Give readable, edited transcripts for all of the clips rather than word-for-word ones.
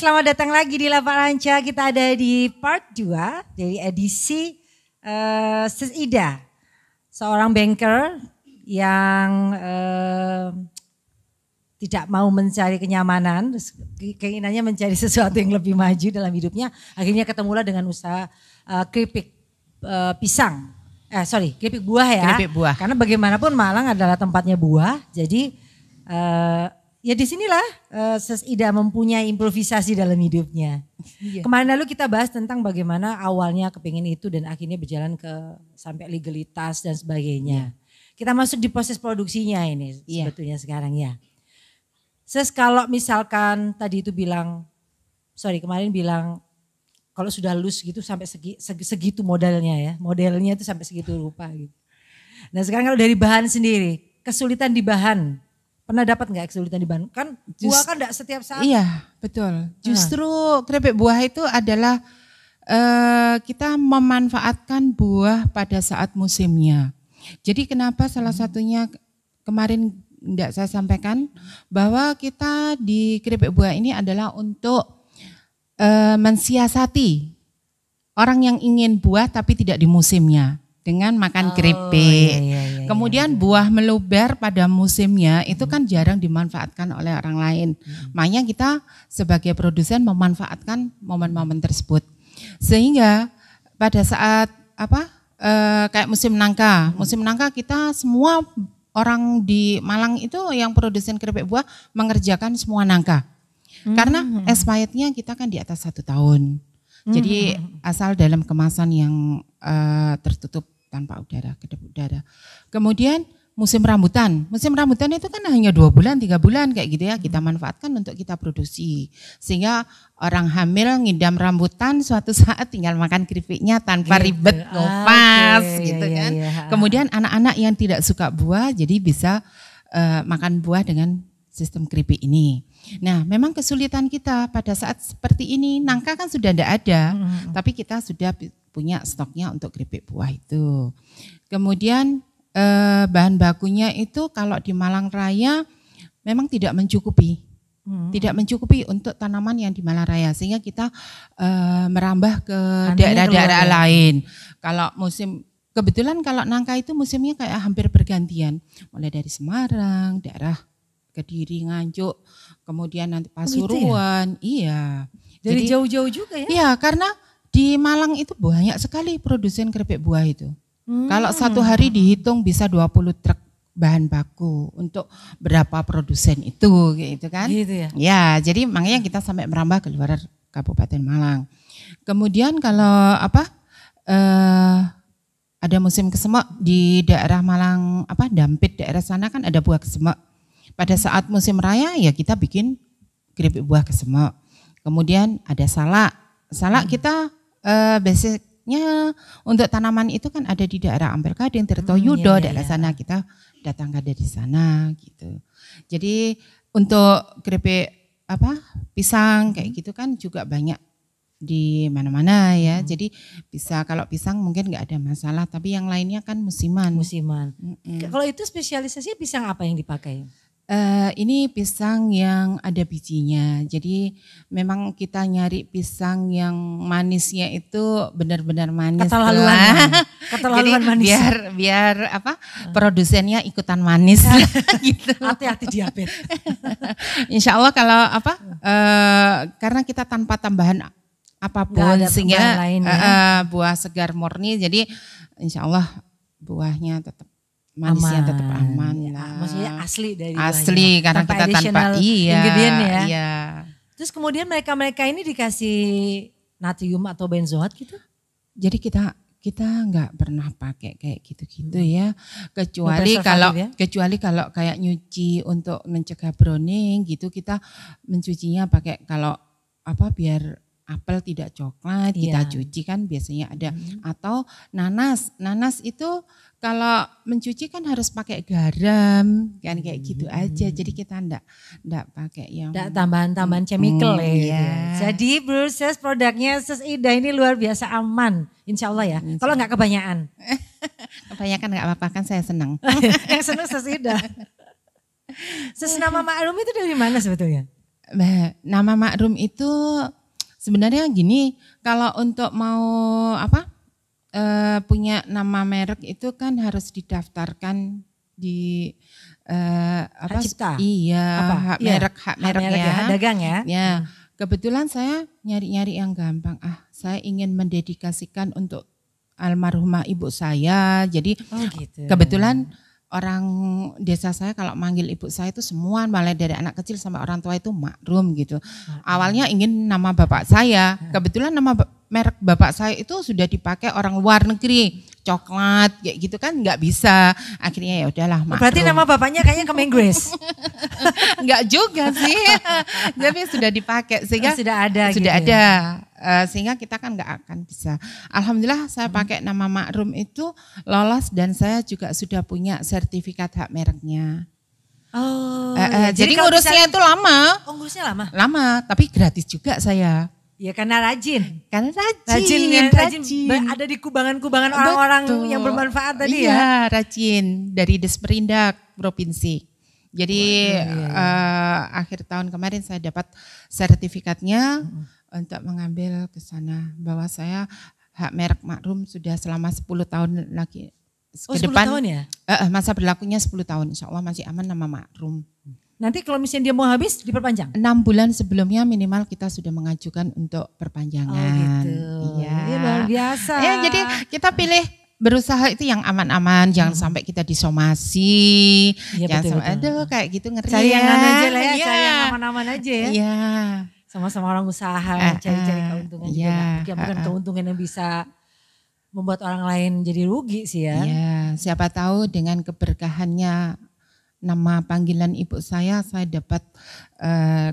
selamat datang lagi di Lapak Ranca. Kita ada di part 2 dari edisi Sis Ida. Seorang banker yang tidak mau mencari kenyamanan, keinginannya mencari sesuatu yang lebih maju dalam hidupnya. Akhirnya ketemulah dengan usaha keripik pisang. Keripik buah ya. Keripik buah. Karena bagaimanapun Malang adalah tempatnya buah. Jadi ya disinilah Sis Ida mempunyai improvisasi dalam hidupnya. Iya. Kemarin lalu kita bahas tentang bagaimana awalnya kepingin itu dan akhirnya berjalan ke sampai legalitas dan sebagainya. Iya. Kita masuk di proses produksinya ini sebetulnya sekarang ya. Sis, kalau misalkan tadi itu kemarin bilang kalau sudah lulus gitu sampai segitu modelnya ya. Modelnya itu sampai segitu rupa gitu. Nah sekarang kalau dari bahan sendiri, kesulitan di bahan. Pernah dapat nggak kesulitan di bahan? Kan buah kan enggak setiap saat. Iya betul. Justru keripik buah itu adalah kita memanfaatkan buah pada saat musimnya. Jadi kenapa salah satunya kemarin enggak saya sampaikan bahwa kita di keripik buah ini adalah untuk mensiasati orang yang ingin buah tapi tidak di musimnya. Dengan makan keripik. Kemudian buah meluber pada musimnya itu kan jarang dimanfaatkan oleh orang lain. Makanya kita sebagai produsen memanfaatkan momen-momen tersebut. Sehingga pada saat kayak musim nangka kita semua orang di Malang itu yang produsen keripik buah mengerjakan semua nangka. Karena expirednya kita kan di atas 1 tahun. Jadi asal dalam kemasan yang tertutup tanpa udara, kedap udara. Kemudian musim rambutan itu kan hanya 2 bulan, 3 bulan kayak gitu ya. Kita manfaatkan untuk kita produksi. Sehingga orang hamil ngidam rambutan suatu saat tinggal makan keripiknya tanpa ribet ngupas gitu kan. Kemudian anak-anak yang tidak suka buah jadi bisa makan buah dengan sistem keripik ini. Nah, memang kesulitan kita pada saat seperti ini, nangka kan sudah tidak ada, tapi kita sudah punya stoknya untuk keripik buah itu. Kemudian bahan bakunya itu kalau di Malang Raya memang tidak mencukupi. Tidak mencukupi untuk tanaman yang di Malang Raya, sehingga kita merambah ke daerah-daerah lain. Kalau kebetulan kalau nangka itu musimnya kayak hampir bergantian. Mulai dari Semarang, daerah Kediri, Nganjuk, kemudian nanti Pasuruan. Iya. Dari jauh-jauh juga ya? Iya, karena di Malang itu banyak sekali produsen keripik buah itu. Kalau satu hari dihitung bisa 20 truk bahan baku untuk berapa produsen itu gitu kan. Gitu ya? Ya, jadi makanya kita sampai merambah ke luar Kabupaten Malang. Kemudian kalau ada musim kesemek di daerah Malang, Dampit daerah sana kan ada buah kesemek. Pada saat musim raya ya kita bikin keripik buah kesemek. Kemudian ada salak. Salak kita basicnya untuk tanaman itu kan ada di daerah Ampel Kadin, Tirtoyudo, daerah sana kita datangkan dari sana gitu. Jadi untuk keripik pisang kayak gitu kan juga banyak di mana-mana ya. Jadi kalau pisang mungkin nggak ada masalah, tapi yang lainnya kan musiman. Kalau itu spesialisasi pisang apa yang dipakai? Ini pisang yang ada bijinya, jadi memang kita nyari pisang yang manisnya itu benar-benar manis. Keterlaluan manis. Biar produsennya ikutan manis gitu. Hati-hati diabetes. Insya Allah kalau karena kita tanpa tambahan apapun sehingga buah segar murni, jadi insya Allah buahnya tetap manisnya tetap aman. Maksudnya asli dari asli buahnya. Karena kita tanpa ingredient ya. Iya. Terus kemudian mereka ini dikasih natrium atau benzoat gitu? Jadi kita nggak pernah pakai kayak gitu-gitu ya. Kecuali kalau kayak nyuci untuk mencegah browning gitu, kita mencucinya pakai biar apel tidak coklat, kita cuci kan biasanya ada. Atau nanas itu kalau mencuci kan harus pakai garam kan kayak gitu aja. Jadi kita enggak pakai yang tambahan-tambahan chemical ya. Jadi proses produknya Sis Ida ini luar biasa aman, insya Allah ya. Kalau nggak kebanyakan. Kebanyakan nggak apa-apa kan, saya senang. Yang senang Sis Ida. Sis, nama Maklum itu dari mana sebetulnya? Nama Makrum itu sebenarnya gini, kalau untuk mau punya nama merek itu kan harus didaftarkan di Hak cipta. Iya, hak merek ya. Hak dagang ya. Ya, kebetulan saya nyari-nyari yang gampang. Saya ingin mendedikasikan untuk almarhumah ibu saya. Jadi gitu. Kebetulan orang desa saya kalau manggil ibu saya itu semua, mulai dari anak kecil sampai orang tua itu Makrum gitu. Awalnya ingin nama bapak saya, kebetulan nama merek bapak saya itu sudah dipakai orang luar negeri, coklat kayak gitu kan nggak bisa. Akhirnya ya udahlah Makrum. Berarti nama bapaknya kayaknya Kemen Grace. Enggak juga sih, tapi sudah dipakai sehingga sudah ada. Sudah gitu ada. Sehingga kita kan nggak akan bisa. Alhamdulillah saya pakai nama Makrum itu lolos dan saya juga sudah punya sertifikat hak mereknya. Jadi ngurusnya itu lama. Ngurusnya lama? Lama, tapi gratis juga saya. Ya karena rajin. Rajin. Ada di kubangan-kubangan orang-orang yang bermanfaat tadi ya. Iya, rajin dari Desperindak Provinsi. Jadi akhir tahun kemarin saya dapat sertifikatnya untuk mengambil ke sana, bahwa saya hak merek Makrum sudah selama 10 tahun lagi ke 10 depan. Tahun ya? Masa berlakunya 10 tahun, insya Allah masih aman nama Makrum. Nanti kalau misalnya dia mau habis diperpanjang? 6 bulan sebelumnya minimal kita sudah mengajukan untuk perpanjangan. Iya. Luar biasa. Ya, jadi kita pilih berusaha itu yang aman-aman, jangan sampai kita disomasi. Ya, jangan betul. Aduh kayak gitu ngeri. Cari yang aja lah ya, Iya. cari yang aman-aman aja ya. Iya. Sama-sama orang usaha, cari-cari keuntungan juga. Bukan keuntungan yang bisa membuat orang lain jadi rugi sih ya. Iya, siapa tahu dengan keberkahannya nama panggilan ibu saya dapat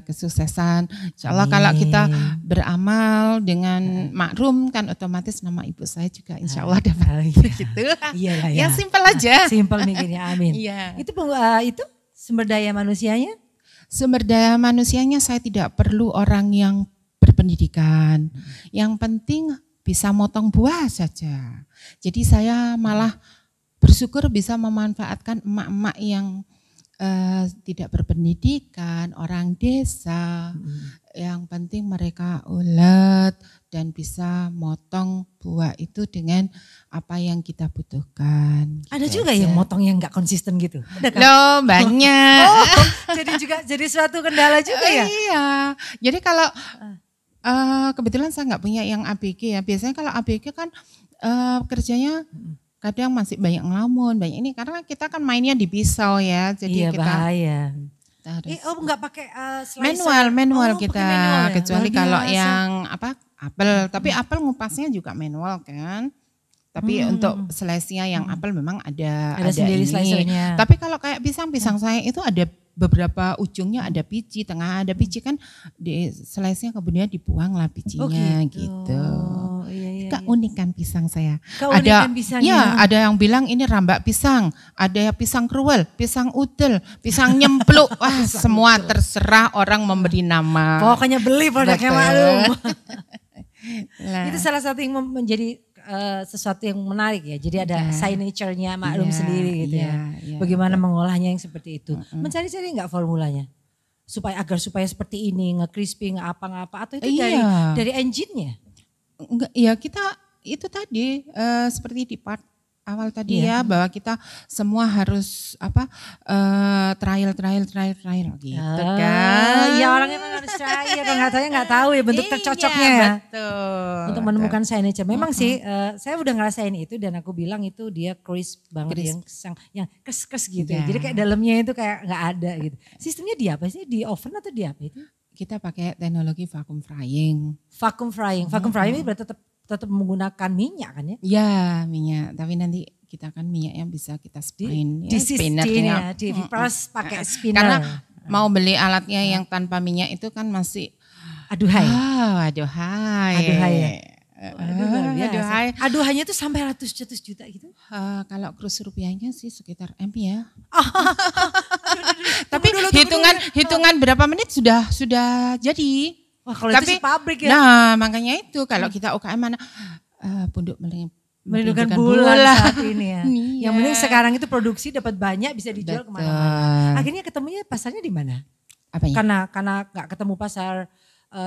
kesuksesan. Insya Allah kalau kita beramal dengan Makrum kan otomatis nama ibu saya juga insya Allah dapat gitu. Iya. Ya simpel aja. Simpel mikirnya, amin. Iya. Itu sumber daya manusianya? Sumber daya manusianya saya tidak perlu orang yang berpendidikan. Yang penting bisa motong buah saja. Jadi saya malah bersyukur bisa memanfaatkan emak-emak yang tidak berpendidikan, orang desa. Yang penting mereka ulet dan bisa motong buah itu dengan apa yang kita butuhkan. Ada juga yang motong yang nggak konsisten gitu. Ada kan? Loh banyak. Jadi suatu kendala juga ya? Iya. Jadi kalau kebetulan saya nggak punya yang ABG ya. Biasanya kalau ABG kan kerjanya kadang masih banyak ngelamun, banyak ini karena kita kan mainnya di pisau ya. Jadi iya, kita bahaya. Harus nggak pakai manual kita, manual ya? kecuali kalau yang apel. Tapi apel ngupasnya juga manual kan. Tapi untuk slice-nya yang apel memang ada sendiri ini. slicernya. Tapi kalau kayak pisang saya itu ada beberapa ujungnya ada biji, tengah ada biji kan di slice-nya kemudian dibuang lah bijinya gitu. Iya. Keunikan pisang saya. Keunikan pisangnya. Ya, ada yang bilang ini rambak pisang, ada pisang kruwel, pisang udel, pisang nyempluk. Wah, semua terserah orang memberi nama. Pokoknya beli produknya Makrum. Itu salah satu yang menjadi sesuatu yang menarik ya. Jadi ada signature-nya Makrum sendiri gitu ya. Bagaimana mengolahnya yang seperti itu. Mencari-cari enggak formulanya? Supaya seperti ini, nge-crispy, ngapa-ngapa atau itu dari engine-nya? Enggak, ya kita itu tadi seperti di part awal tadi ya, bahwa kita semua harus trial gitu kan. Iya, orang emang harus trial, kalau nggak tahu ya bentuk tercocoknya ya. Betul. Untuk menemukan signature. Memang sih saya udah ngerasain itu dan aku bilang itu dia crisp banget, yang kes gitu. Ya. Jadi kayak dalamnya itu kayak nggak ada gitu. Sistemnya di apa sih? Di oven atau di apa itu? Kita pakai teknologi vacuum frying. Vacuum frying ini berarti tetap menggunakan minyak kan ya? Ya minyak, tapi nanti kita kan minyak yang bisa kita spin. Di press pakai spinner. Karena mau beli alatnya yang tanpa minyak itu kan masih aduhai. Aduhai. Aduhainya itu sampai ratus juta gitu? Kalau kurs rupiahnya sih sekitar M ya. Tapi hitungan berapa menit sudah jadi. Wah kalau itu sih pabrik ya. Nah makanya itu kalau kita UKM mana punduk melindungan bulan saat ini ya. Yang penting sekarang itu produksi dapat banyak bisa dijual kemana-mana. Akhirnya ketemunya pasarnya di mana? Apanya? Karena nggak ketemu pasar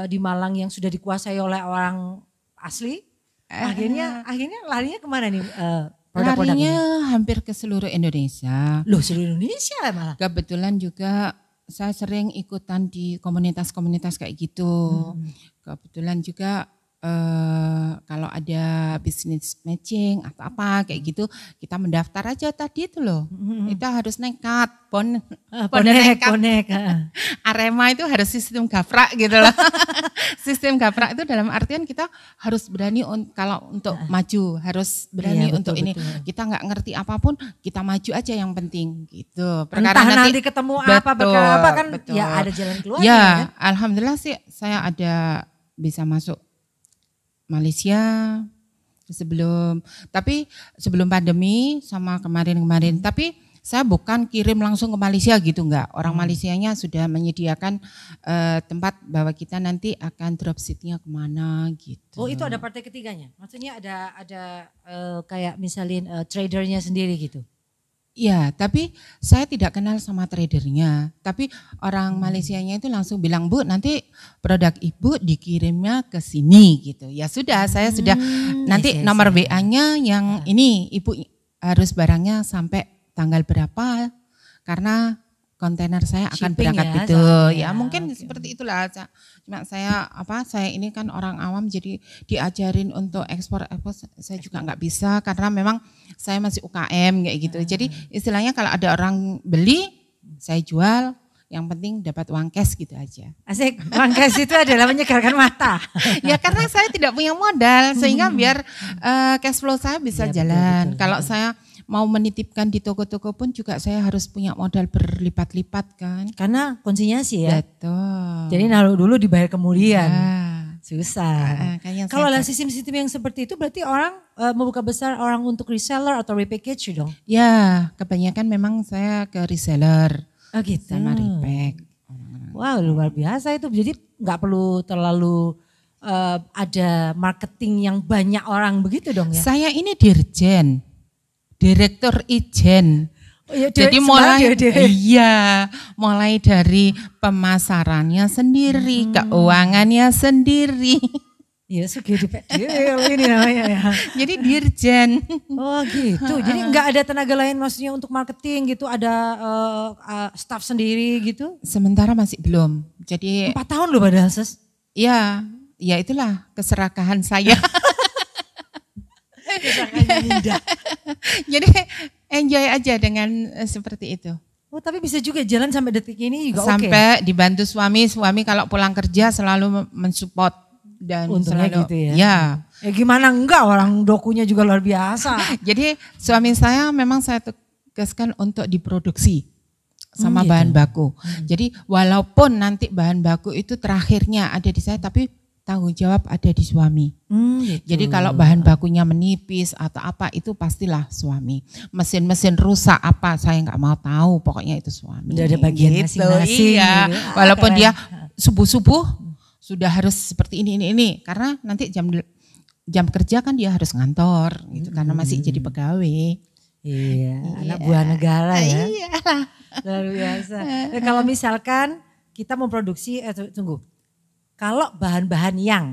di Malang yang sudah dikuasai oleh orang asli. Akhirnya larinya kemana nih produk-produk ini? Larinya hampir ke seluruh Indonesia. Loh, seluruh Indonesia malah. Kebetulan juga saya sering ikutan di komunitas-komunitas kayak gitu. Kebetulan juga kalau ada bisnis matching atau apa kayak gitu, kita mendaftar aja tadi itu loh. Kita harus nekat, Bonek. Arema itu harus sistem gaprak gitu loh. Sistem gaprak itu dalam artian kita harus berani kalau untuk maju, harus berani untuk ini. Kita nggak ngerti apapun, kita maju aja yang penting gitu. Perkara nanti ketemu apa, perkara apa kan ya ada jalan keluar. Ya, kan? Alhamdulillah sih saya ada bisa masuk Malaysia sebelum pandemi sama kemarin. Tapi saya bukan kirim langsung ke Malaysia gitu, enggak. Orang Malaysianya sudah menyediakan tempat bahwa kita nanti akan dropshipnya kemana gitu. Oh, itu ada partai ketiganya? Maksudnya ada kayak misalin tradernya sendiri gitu? Ya, tapi saya tidak kenal sama tradernya. Tapi orang Malaysianya itu langsung bilang, Bu, nanti produk Ibu dikirimnya ke sini gitu. Ya sudah, saya sudah nanti nomor WA-nya yang ini Ibu harus barangnya sampai tanggal berapa karena kontainer saya akan berangkat gitu. Ya mungkin seperti itulah. Cuma saya ini kan orang awam jadi diajarin untuk ekspor saya juga nggak bisa karena memang saya masih UKM kayak gitu. Jadi istilahnya kalau ada orang beli saya jual, yang penting dapat uang cash gitu aja. Asik, uang cash itu adalah menyegarkan mata. Ya karena saya tidak punya modal sehingga biar cash flow saya bisa jalan. Betul. Kalau saya mau menitipkan di toko-toko pun juga saya harus punya modal berlipat-lipat kan. Karena konsinyasi ya. Betul. Jadi naruh dulu dibayar kemudian. Ya. Susah. Kalau ada sistem-sistem yang seperti itu berarti orang membuka besar orang untuk reseller atau repackage dong? Ya, kebanyakan memang saya ke reseller. Oh gitu. Sama repack. Wow, luar biasa itu. Jadi nggak perlu terlalu ada marketing yang banyak orang begitu dong ya? Saya ini dirjen. Direktur Ijen. Oh ya, jadi mulai dari pemasarannya sendiri, keuangannya sendiri. Ya segede ini namanya ya. Jadi dirjen. Oh gitu. Jadi nggak ada tenaga lain maksudnya untuk marketing gitu, ada staff sendiri gitu? Sementara masih belum. Jadi 4 tahun loh padahal Ses. Ya itulah keserakahan saya. Jadi enjoy aja dengan seperti itu. Oh tapi bisa juga jalan sampai detik ini juga sampai dibantu suami kalau pulang kerja selalu mensupport dan untungnya selalu gitu ya. Ya gimana enggak, orang dokunya juga luar biasa. Jadi suami saya memang saya tugaskan untuk diproduksi sama bahan baku. Jadi walaupun nanti bahan baku itu terakhirnya ada di saya tapi tanggung jawab ada di suami. Gitu. Jadi kalau bahan bakunya menipis atau apa itu pastilah suami. Mesin-mesin rusak apa saya nggak mau tahu, pokoknya itu suami. Udah ada bagian gitu, masing-masing. Iya. Gitu. Walaupun dia subuh-subuh sudah harus seperti ini karena nanti jam kerja kan dia harus ngantor gitu karena masih jadi pegawai. Iya, anak buah negara ya. Iya. Luar biasa. Nah, kalau misalkan kita memproduksi kalau bahan-bahan yang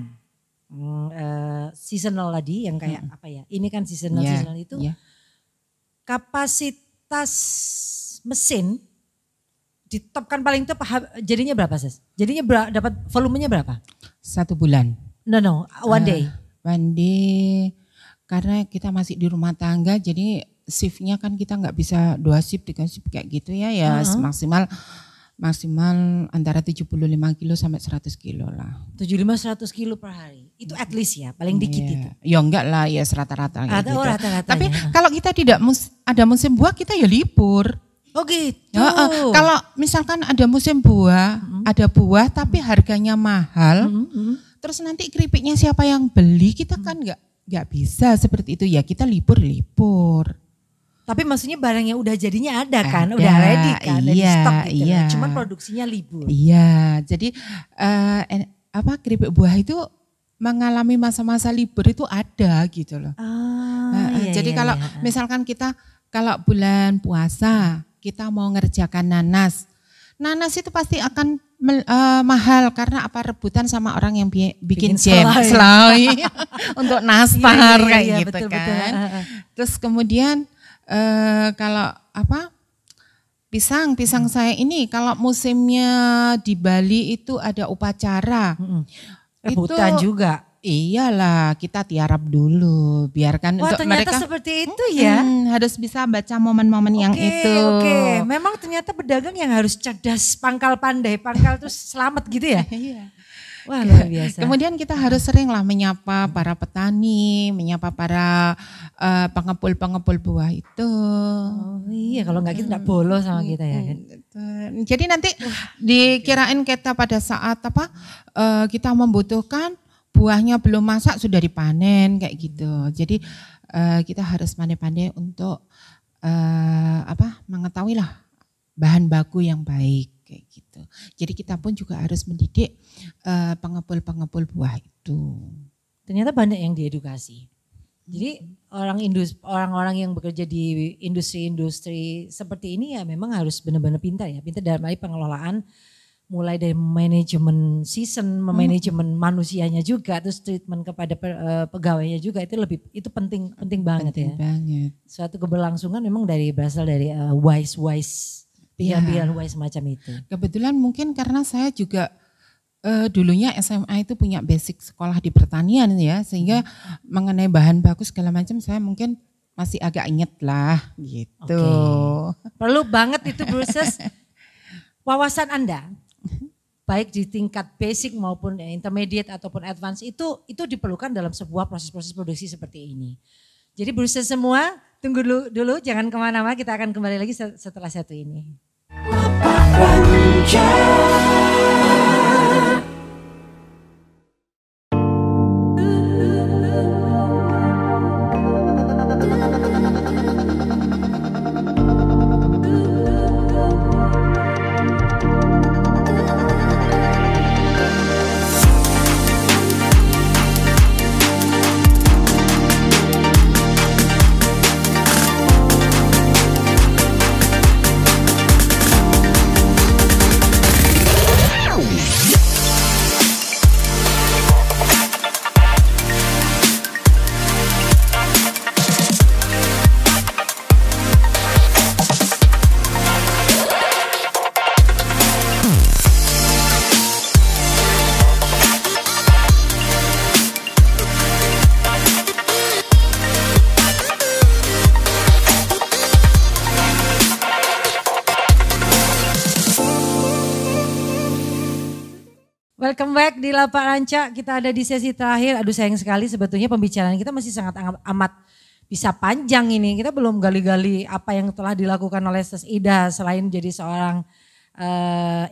seasonal tadi yang kayak apa ya? Ini kan seasonal itu. Kapasitas mesin di top kan paling top jadinya berapa Ses? Jadinya dapat volumenya berapa? 1 bulan. No, one day. One day karena kita masih di rumah tangga jadi shiftnya kan kita nggak bisa 2 shift 3 shift kayak gitu ya maksimal antara 75 kilo sampai 100 kilo lah. 75-100 kilo per hari. Itu at least ya, paling dikit itu. Ya enggak lah, ya rata-rata gitu. Rata-rata. Tapi kalau kita tidak ada musim buah kita ya libur. Oh gitu. Kalau misalkan ada musim buah, ada buah tapi harganya mahal, terus nanti keripiknya siapa yang beli kita kan enggak bisa seperti itu ya, kita libur. Tapi maksudnya barangnya udah jadinya ada kan, udah ready kan, di stok gitu. Iya. Cuman produksinya libur. Iya, jadi keripik buah itu mengalami masa-masa libur itu ada gitu loh. Jadi kalau misalkan kita kalau bulan puasa kita mau ngerjakan nanas nanas itu pasti akan mahal karena apa, rebutan sama orang yang bikin Bikin jam, selai untuk nastar kayak iya, gitu betul, kan. betul. Terus kemudian kalau apa, pisang saya ini kalau musimnya di Bali itu ada upacara. Rebutan juga. Iyalah, kita tiarap dulu, biarkan Wah, untuk ternyata mereka seperti itu ya. harus bisa baca momen-momen yang itu. Oke, memang ternyata pedagang yang harus cerdas, pangkal pandai, pangkal terus selamat gitu ya. Iya. Wah, luar biasa. Kemudian kita harus seringlah menyapa para petani, menyapa para pengepul-pengepul buah itu. Oh iya, kalau nggak gitu nggak bolos sama kita ya kan. Jadi nanti dikirain kita pada saat apa kita membutuhkan buahnya belum masak sudah dipanen kayak gitu. Jadi kita harus pandai-pandai untuk mengetahui lah bahan baku yang baik kayak gitu. Jadi kita pun juga harus mendidik pengepul-pengepul buah itu. Ternyata banyak yang diedukasi. Jadi orang-orang yang bekerja di industri-industri seperti ini ya memang harus benar-benar pintar ya. Pintar dalam hal pengelolaan, mulai dari manajemen season, manajemen manusianya juga, terus treatment kepada pegawainya juga, itu penting banget ya. Banget. Suatu keberlangsungan memang berasal dari wise pilihan-pilihan wise semacam itu. Kebetulan mungkin karena saya juga dulunya SMA itu punya basic sekolah di pertanian ya, sehingga mengenai bahan baku segala macam saya mungkin masih agak inget lah gitu. Okay. Perlu banget itu proses wawasan Anda. Baik di tingkat basic maupun intermediate ataupun advance itu diperlukan dalam sebuah proses-proses produksi seperti ini. Jadi berusaha semua, tunggu dulu jangan kemana-mana, kita akan kembali lagi setelah satu ini. Welcome back di Lapak Ranca, kita ada di sesi terakhir. Aduh sayang sekali sebetulnya pembicaraan kita masih sangat amat bisa panjang ini. Kita belum gali-gali apa yang telah dilakukan oleh Sis Ida selain jadi seorang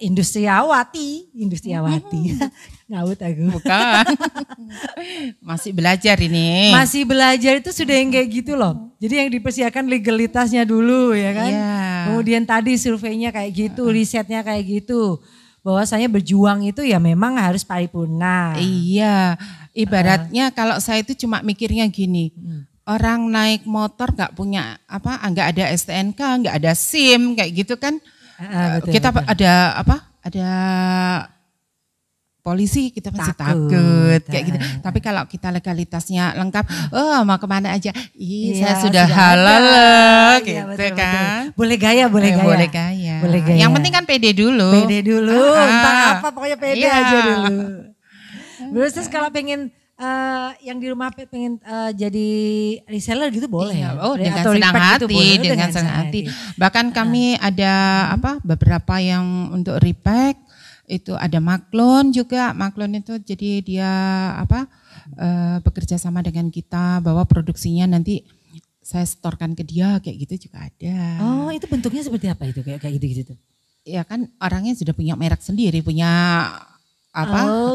industriawati. Ngawut aku. Bukan. Masih belajar ini. Masih belajar itu sudah yang kayak gitu loh. Jadi yang dipersiapkan legalitasnya dulu ya kan. Yeah. Kemudian tadi surveinya kayak gitu, risetnya kayak gitu. Bahwasanya berjuang itu ya memang harus paripurna. Iya, ibaratnya kalau saya itu cuma mikirnya gini, orang naik motor nggak punya nggak ada STNK, nggak ada SIM kayak gitu kan, betul. Ada polisi kita masih takut kayak gitu. Tapi kalau kita legalitasnya lengkap, mau kemana aja, saya sudah halal gitu betul, kan. Betul. Boleh gaya. Yang penting kan pede dulu. Entah apa pokoknya pede aja dulu. Terus kalau pengen yang di rumah pengen jadi reseller gitu boleh ya? Oh, dengan senang hati, dengan senang hati. Bahkan kami ada beberapa yang untuk repack. Itu ada Maklon juga, Maklon itu jadi dia bekerja sama dengan kita bahwa produksinya nanti saya setorkan ke dia kayak gitu juga ada. Oh itu bentuknya seperti apa itu kayak gitu-gitu tuh? Ya kan orangnya sudah punya merek sendiri, punya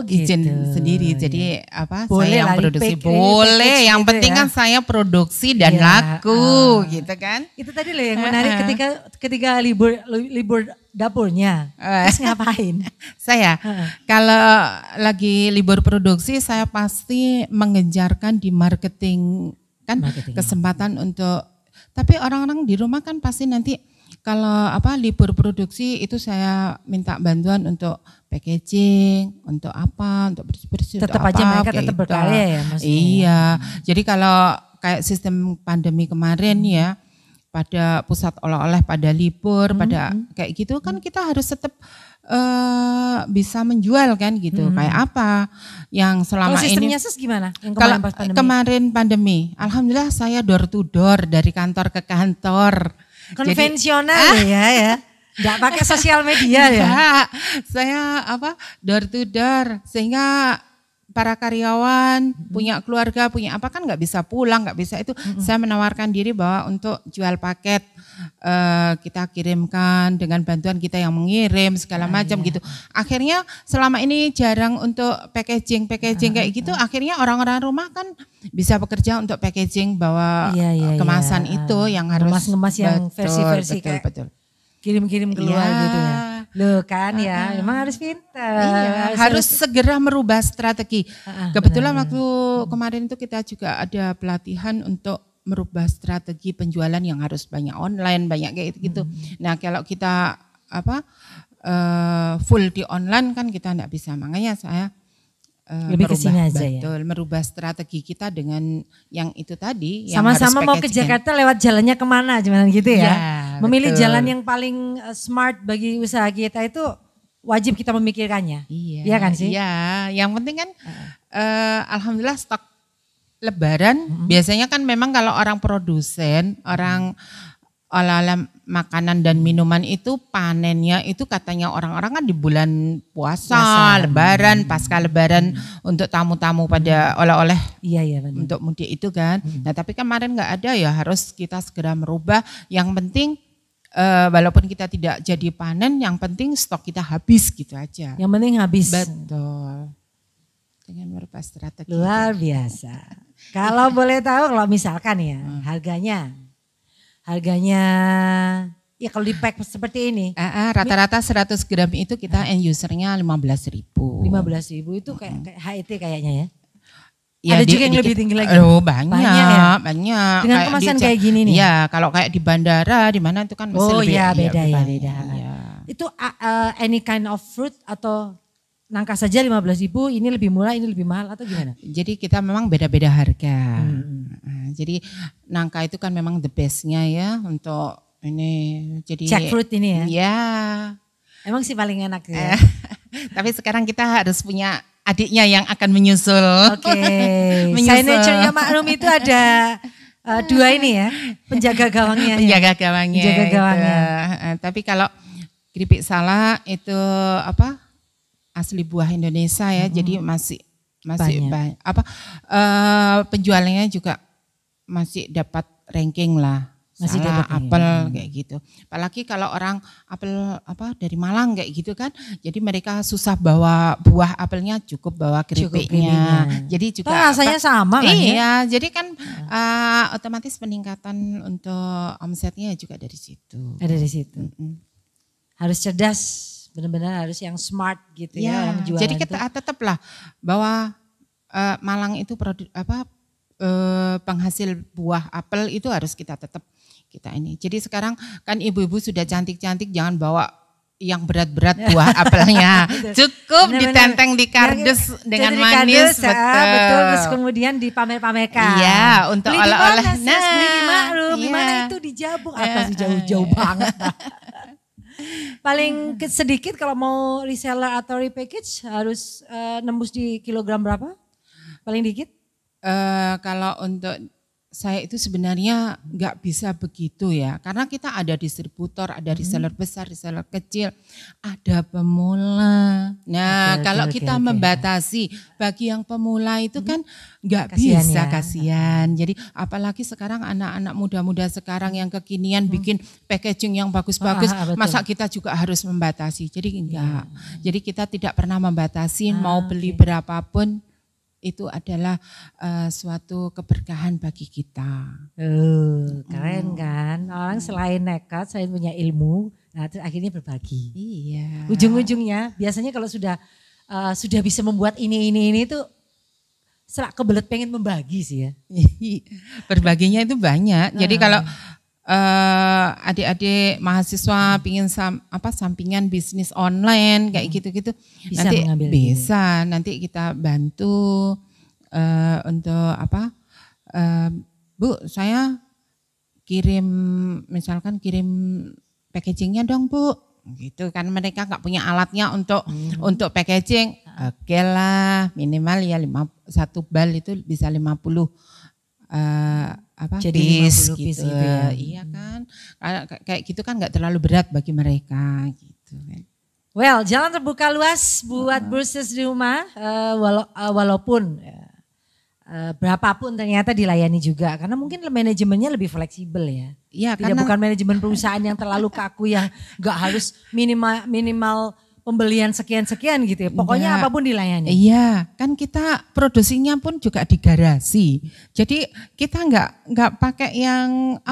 izin sendiri. Jadi saya yang produksi boleh. Yang penting kan saya produksi dan laku gitu kan. Itu tadi loh yang menarik ketika libur dapurnya. Terus ngapain? Saya kalau lagi libur produksi saya pasti mengejarkan di marketing kan kesempatan untuk. Tapi orang-orang di rumah kan pasti nanti Kalau libur produksi itu saya minta bantuan untuk packaging, untuk untuk bersih-bersih. Tetap aja mereka tetap berkarya ya maksudnya. Iya, jadi kalau kayak sistem pandemi kemarin ya, pada pusat oleh-oleh pada libur, pada kayak gitu kan kita harus tetap bisa menjual kan gitu. Kayak apa yang selama kalau sistemnya ini. Sis gimana? Yang Kalau pas pandemi? kemarin pandemi, alhamdulillah saya door to door dari kantor ke kantor. Konvensional ya. Enggak pakai sosial media ya. Saya door to door sehingga para karyawan punya keluarga, punya apa kan nggak bisa pulang, nggak bisa itu. Saya menawarkan diri bahwa untuk jual paket kita kirimkan dengan bantuan kita yang mengirim segala macam gitu. Akhirnya selama ini jarang untuk packaging kayak gitu. Akhirnya orang-orang rumah kan bisa bekerja untuk packaging bawa kemasan itu yang harus ngemas yang versi-versi kayak betul. Kirim-kirim keluar gitu ya. Loh kan ya, memang harus pintar. Harus segera merubah strategi. Kebetulan waktu kemarin itu kita juga ada pelatihan untuk merubah strategi penjualan yang harus banyak online, banyak kayak gitu. Nah, kalau kita full di online kan kita enggak bisa. Makanya saya lebih ke sini aja ya. Merubah strategi kita dengan yang itu tadi. Sama-sama mau ke Jakarta lewat jalannya kemana, cuman gitu ya. Memilih jalan yang paling smart bagi usaha kita itu wajib kita memikirkannya. Iya kan sih? Iya, yang penting kan alhamdulillah stok Lebaran biasanya kan memang kalau orang produsen, orang oleh-oleh makanan dan minuman itu panennya itu katanya orang-orang kan di bulan puasa. Lebaran, pasca Lebaran untuk tamu-tamu pada oleh-oleh untuk mudik itu kan. Nah tapi kemarin nggak ada ya, harus kita segera merubah. Yang penting walaupun kita tidak jadi panen, yang penting stok kita habis gitu aja. Yang penting habis. Betul. Dengan merubah strategi. Luar biasa. Kalau boleh tahu, kalau misalkan ya harganya ya kalau di pack seperti ini. Rata-rata 100 gram itu kita end usernya 15.000. 15.000 itu kayak HET kayaknya ya. Ada juga yang lebih tinggi lagi. Banyak. Dengan kemasan kayak gini nih. Iya, kalau kayak di bandara di mana itu kan mesti lebih. Beda. Itu any kind of fruit atau nangka saja 15.000, ini lebih murah, ini lebih mahal atau gimana? Jadi kita memang beda-beda harga. Jadi nangka itu kan memang the bestnya ya untuk ini. Jadi jackfruit ini ya? Iya. Emang sih paling enak ya. Tapi sekarang kita harus punya adiknya yang akan menyusul. Oke. Signature-nya Makrum itu ada dua ini ya, penjaga gawangnya. Tapi kalau keripik salak itu asli buah Indonesia ya, jadi masih banyak. Penjualannya juga masih dapat ranking lah. Masih dapat apel kayak gitu. Apalagi kalau orang apel dari Malang kayak gitu kan, jadi mereka susah bawa buah apelnya, cukup bawa keripiknya. Jadi juga rasanya sama kan ya? Iya, jadi kan otomatis peningkatan untuk omsetnya juga dari situ. Ada di situ. Harus cerdas. Benar-benar harus yang smart gitu ya orang jualan. Jadi kita tetaplah bahwa Malang itu penghasil buah apel itu harus kita tetap ini. Jadi sekarang kan ibu-ibu sudah cantik-cantik, jangan bawa yang berat-berat buah apelnya. Cukup ditenteng di kardus dengan manis. Betul. Terus kemudian dipamer-pamerkan. Iya, untuk oleh-oleh. Beli di Makrum, di mana itu di Jabung. Apa sih jauh-jauh banget. Paling sedikit kalau mau reseller atau repackage harus nembus di kilogram berapa? Paling dikit? Kalau untuk saya itu sebenarnya nggak bisa begitu ya, karena kita ada distributor, ada reseller besar, reseller kecil, ada pemula. Nah kalau kita membatasi bagi yang pemula itu kan nggak bisa, kasihan. Jadi apalagi sekarang anak-anak muda-muda sekarang yang kekinian bikin packaging yang bagus-bagus, masa kita juga harus membatasi? Jadi enggak. Jadi kita tidak pernah membatasi, mau beli berapapun. Itu adalah suatu keberkahan bagi kita. Keren kan? Orang selain nekat, selain punya ilmu, nah terus akhirnya berbagi. Iya. Ujung-ujungnya biasanya kalau sudah bisa membuat ini tuh selak kebelet pengen membagi sih ya. Berbaginya itu banyak. Jadi kalau adik-adik mahasiswa pingin sampingan bisnis online kayak gitu-gitu, Bisa nanti mengambil bisa, nanti kita bantu untuk Bu, saya misalkan kirim packagingnya dong Bu, gitu kan, mereka nggak punya alatnya untuk packaging, oke lah, minimal ya 1 bal itu bisa 50 jadi piece 50 piece gitu. gitu ya. Iya kan, kayak gitu kan nggak terlalu berat bagi mereka gitu kan. Well, jalan terbuka luas buat Bursers di rumah, walaupun berapapun ternyata dilayani juga, karena mungkin manajemennya lebih fleksibel ya. Iya, Tidak bukan manajemen perusahaan yang terlalu kaku yang nggak harus minimal pembelian sekian-sekian gitu ya. Pokoknya apapun dilayani. Iya, kan kita produksinya pun juga di garasi. Jadi kita nggak pakai yang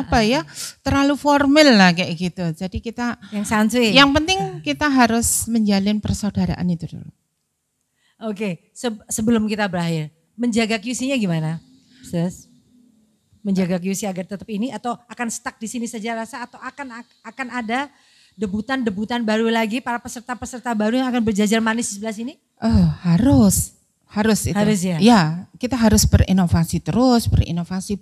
terlalu formal lah kayak gitu. Jadi kita yang santuy. Yang penting kita harus menjalin persaudaraan itu dulu. Oke, sebelum kita berakhir, menjaga QC-nya gimana, Sis? Menjaga QC agar tetap ini, atau akan stuck di sini saja rasa, atau akan ada debutan baru lagi, para peserta baru yang akan berjajar manis di sebelah sini? Oh, harus itu. Harus ya? Ya, kita harus berinovasi terus, berinovasi.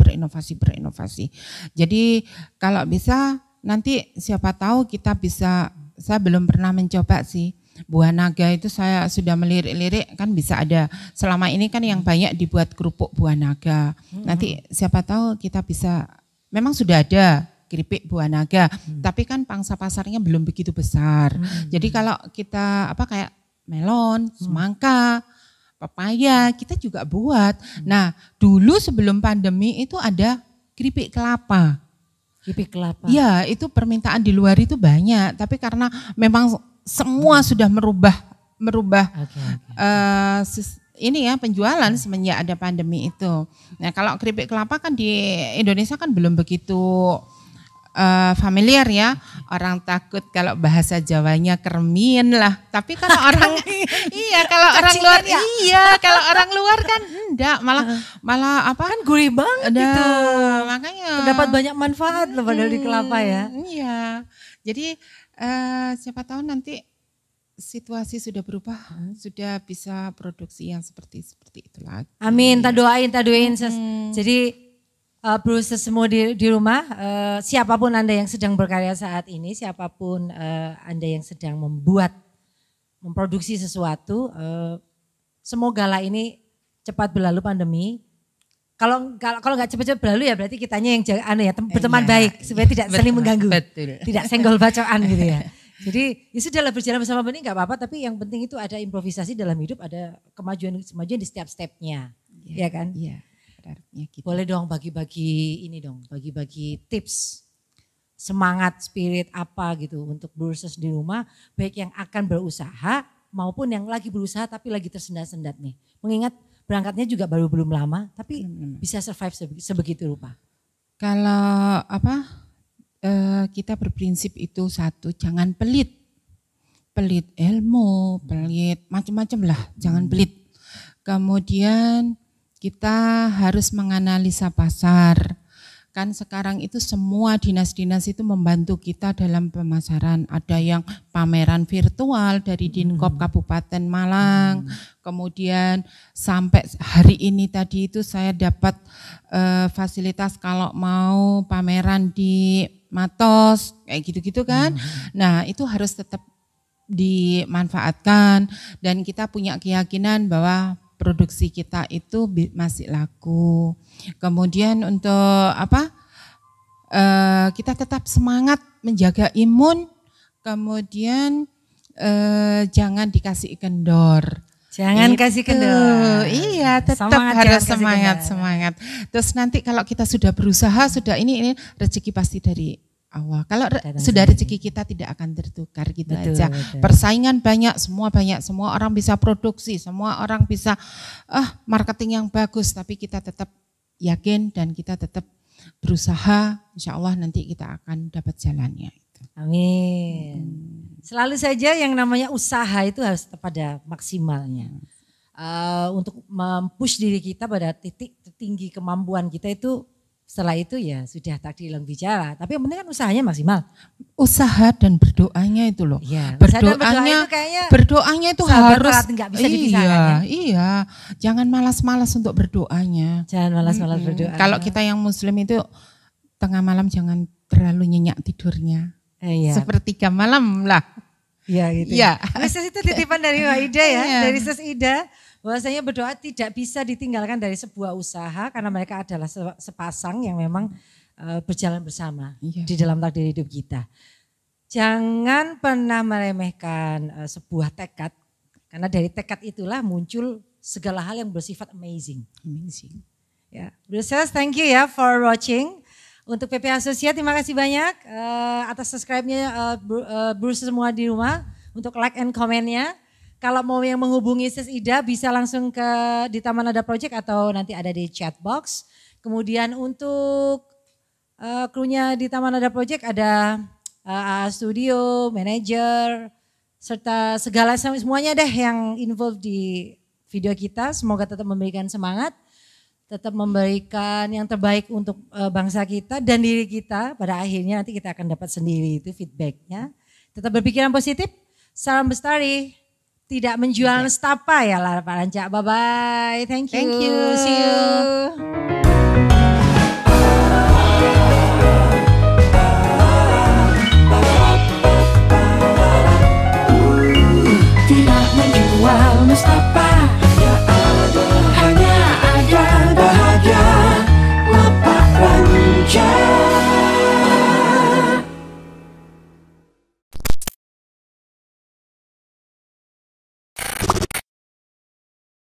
Jadi kalau bisa nanti siapa tahu kita bisa, saya belum pernah mencoba sih. Buah naga itu saya sudah melirik-lirik, kan bisa ada, selama ini kan yang banyak dibuat kerupuk buah naga. Nanti siapa tahu kita bisa, memang sudah ada keripik buah naga, tapi kan pangsa pasarnya belum begitu besar. Jadi kalau kita kayak melon, semangka, pepaya, kita juga buat. Nah, dulu sebelum pandemi itu ada keripik kelapa. Keripik kelapa. Ya, itu permintaan di luar itu banyak, tapi karena memang semua sudah merubah ini ya penjualan semenjak ada pandemi itu. Nah, kalau keripik kelapa kan di Indonesia kan belum begitu familiar ya. Orang takut kalau bahasa Jawanya kermin lah. Tapi kalau orang kalau orang luar kalau orang luar kan enggak, malah kan gurih banget gitu. Makanya terdapat banyak manfaat loh padahal di kelapa ya. Iya. Jadi siapa tahu nanti situasi sudah berubah, sudah bisa produksi yang seperti itu lagi. Amin, tak doain. Jadi Bursers semua di rumah, siapapun Anda yang sedang berkarya saat ini, siapapun Anda yang sedang memproduksi sesuatu, semogalah ini cepat berlalu pandemi. Kalau nggak cepat-cepat berlalu ya berarti kitanya yang berteman baik supaya tidak saling mengganggu, tidak senggol bacokan gitu ya. Jadi ya sudahlah, berjalan bersama pandemi nggak apa-apa, tapi yang penting itu ada improvisasi dalam hidup, ada kemajuan di setiap stepnya, ya kan? Iya. Gitu. Boleh dong bagi-bagi tips, semangat, spirit apa gitu untuk Bursers di rumah, baik yang akan berusaha maupun yang lagi berusaha tapi lagi tersendat-sendat nih. Mengingat berangkatnya juga belum lama, tapi bisa survive sebegitu rupa. Kalau kita berprinsip itu satu, jangan pelit ilmu, pelit macam-macam lah, jangan pelit. Kemudian kita harus menganalisa pasar. Kan sekarang itu semua dinas-dinas itu membantu kita dalam pemasaran. Ada yang pameran virtual dari Dinkop Kabupaten Malang. Kemudian sampai hari ini tadi itu saya dapat fasilitas kalau mau pameran di Matos, kayak gitu-gitu kan. Nah, itu harus tetap dimanfaatkan dan kita punya keyakinan bahwa produksi kita itu masih laku. Kemudian untuk kita tetap semangat menjaga imun. Kemudian jangan dikasih kendor. Jangan kasih kendor. Iya, tetap harus semangat. Terus nanti kalau kita sudah berusaha, sudah ini rezeki pasti dari Allah. Kalau sudah rezeki kita tidak akan tertukar gitu aja. Betul. Persaingan banyak, semua orang bisa produksi, semua orang bisa marketing yang bagus, tapi kita tetap yakin dan kita tetap berusaha, insya Allah nanti kita akan dapat jalannya. Amin. Selalu saja yang namanya usaha itu harus pada maksimalnya. Untuk mempush diri kita pada titik tertinggi kemampuan kita itu Setelah itu ya sudah takdir yang bicara. Tapi yang penting kan usahanya maksimal. Usaha dan berdoanya itu loh. Ya, berdoanya itu harus nggak bisa dipisahkan. Ya? Iya, jangan malas-malas untuk berdoanya. Jangan malas-malas berdoa. Kalau kita yang muslim itu tengah malam jangan terlalu nyenyak tidurnya. Sepertiga malam lah. Iya gitu. Ya. Sis itu titipan dari Mbak Ida ya, dari Sis Ida. Bahwasanya berdoa tidak bisa ditinggalkan dari sebuah usaha karena mereka adalah sepasang yang memang berjalan bersama di dalam takdir hidup kita. Jangan pernah meremehkan sebuah tekad karena dari tekad itulah muncul segala hal yang bersifat amazing. Ya, Bruce, thank you ya for watching. Untuk PP Associate terima kasih banyak atas subscribe-nya Bruce semua di rumah untuk like and comment-nya. Kalau mau yang menghubungi Sis Ida bisa langsung di Taman Nada Project atau nanti ada di chat box. Kemudian untuk krunya di Taman Nada Project ada studio, manajer, serta segala semuanya deh yang involved di video kita. Semoga tetap memberikan semangat, tetap memberikan yang terbaik untuk bangsa kita dan diri kita. Pada akhirnya nanti kita akan dapat sendiri itu feedbacknya. Tetap berpikiran positif, salam bestari. Tidak menjual nestapa ya lah Pak Rancak. Bye bye. Thank you. See you.